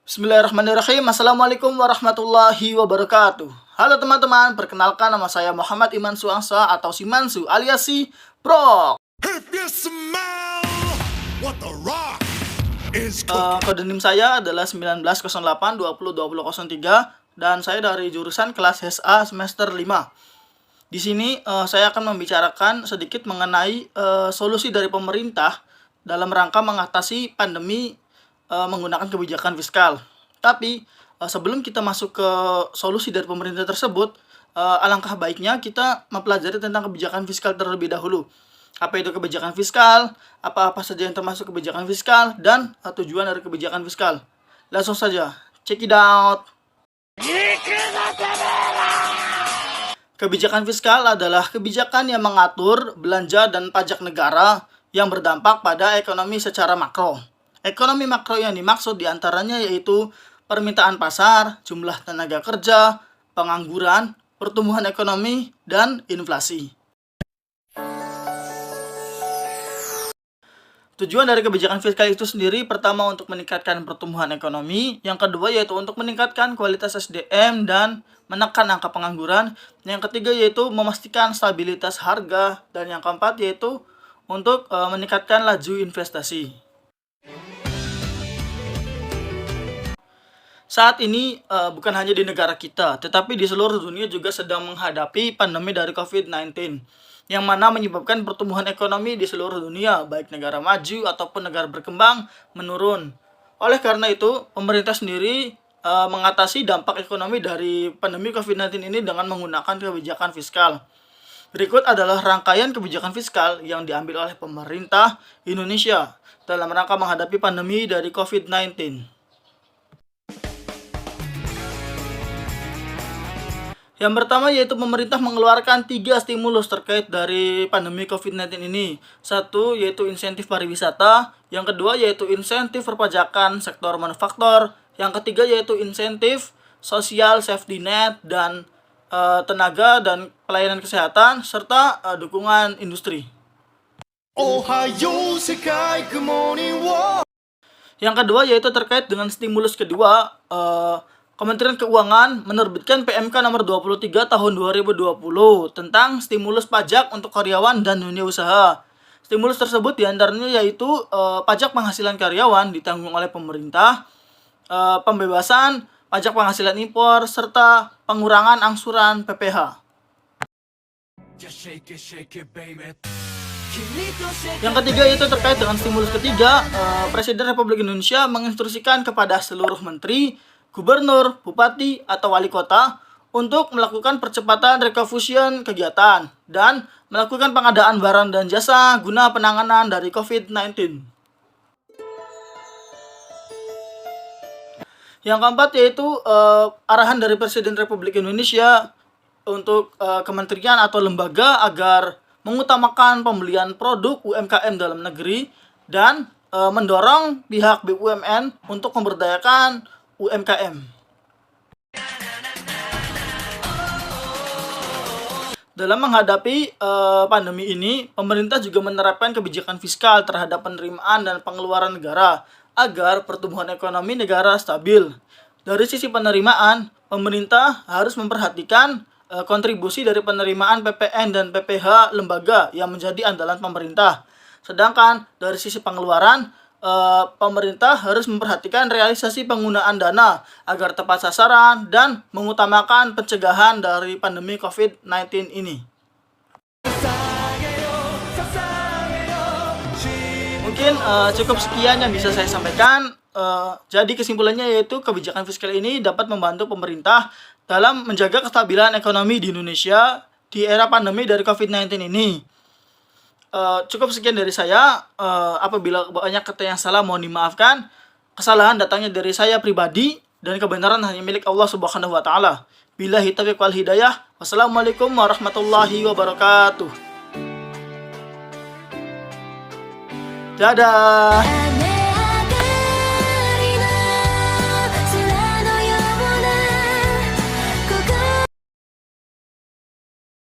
Bismillahirrahmanirrahim. Assalamualaikum warahmatullahi wabarakatuh. Halo teman-teman, perkenalkan nama saya Muhammad Iman Suangsa atau Si Mansu alias Si Bro. Kode NIM saya adalah 1908202003 dan saya dari jurusan kelas SA semester 5. Di sini saya akan membicarakan sedikit mengenai solusi dari pemerintah dalam rangka mengatasi pandemi menggunakan kebijakan fiskal. Tapi sebelum kita masuk ke solusi dari pemerintah tersebut, alangkah baiknya kita mempelajari tentang kebijakan fiskal terlebih dahulu. Apa itu kebijakan fiskal, apa-apa saja yang termasuk kebijakan fiskal, dan tujuan dari kebijakan fiskal. Langsung saja, check it out. Kebijakan fiskal adalah kebijakan yang mengatur belanja dan pajak negara yang berdampak pada ekonomi secara makro. Ekonomi makro yang dimaksud diantaranya yaitu permintaan pasar, jumlah tenaga kerja, pengangguran, pertumbuhan ekonomi, dan inflasi. Tujuan dari kebijakan fiskal itu sendiri pertama untuk meningkatkan pertumbuhan ekonomi, yang kedua yaitu untuk meningkatkan kualitas SDM dan menekan angka pengangguran, yang ketiga yaitu memastikan stabilitas harga, dan yang keempat yaitu untuk meningkatkan laju investasi. Saat ini bukan hanya di negara kita, tetapi di seluruh dunia juga sedang menghadapi pandemi dari COVID-19, yang mana menyebabkan pertumbuhan ekonomi di seluruh dunia, baik negara maju ataupun negara berkembang, menurun. Oleh karena itu, pemerintah sendiri mengatasi dampak ekonomi dari pandemi COVID-19 ini dengan menggunakan kebijakan fiskal. Berikut adalah rangkaian kebijakan fiskal yang diambil oleh pemerintah Indonesia dalam rangka menghadapi pandemi dari COVID-19. Yang pertama yaitu pemerintah mengeluarkan 3 stimulus terkait dari pandemi COVID-19 ini. Satu yaitu insentif pariwisata, yang kedua yaitu insentif perpajakan sektor manufaktur, yang ketiga yaitu insentif sosial safety net dan tenaga dan pelayanan kesehatan serta dukungan industri. Yang kedua yaitu terkait dengan stimulus kedua, Kementerian Keuangan menerbitkan PMK nomor 23 tahun 2020 tentang stimulus pajak untuk karyawan dan dunia usaha. Stimulus tersebut diantaranya yaitu pajak penghasilan karyawan ditanggung oleh pemerintah, pembebasan pajak penghasilan impor, serta pengurangan angsuran PPh. Yang ketiga yaitu terkait dengan stimulus ketiga, Presiden Republik Indonesia menginstruksikan kepada seluruh menteri, gubernur, bupati, atau wali kota untuk melakukan percepatan reconfusion kegiatan dan melakukan pengadaan barang dan jasa guna penanganan dari COVID-19. Yang keempat yaitu arahan dari Presiden Republik Indonesia untuk kementerian atau lembaga agar mengutamakan pembelian produk UMKM dalam negeri dan mendorong pihak BUMN untuk memberdayakan UMKM. Dalam menghadapi pandemi ini, pemerintah juga menerapkan kebijakan fiskal terhadap penerimaan dan pengeluaran negara agar pertumbuhan ekonomi negara stabil. Dari sisi penerimaan, pemerintah harus memperhatikan kontribusi dari penerimaan PPN dan PPh lembaga yang menjadi andalan pemerintah. Sedangkan dari sisi pengeluaran, pemerintah harus memperhatikan realisasi penggunaan dana agar tepat sasaran dan mengutamakan pencegahan dari pandemi COVID-19 ini. Mungkin cukup sekian yang bisa saya sampaikan. Jadi kesimpulannya yaitu kebijakan fiskal ini dapat membantu pemerintah dalam menjaga kestabilan ekonomi di Indonesia di era pandemi dari COVID-19 ini. Cukup sekian dari saya. Apabila banyak kata yang salah mohon dimaafkan. Kesalahan datangnya dari saya pribadi dan kebenaran hanya milik Allah Subhanahu wa taala. Billahi taufiq wal hidayah. Wassalamualaikum warahmatullahi wabarakatuh. Dadah.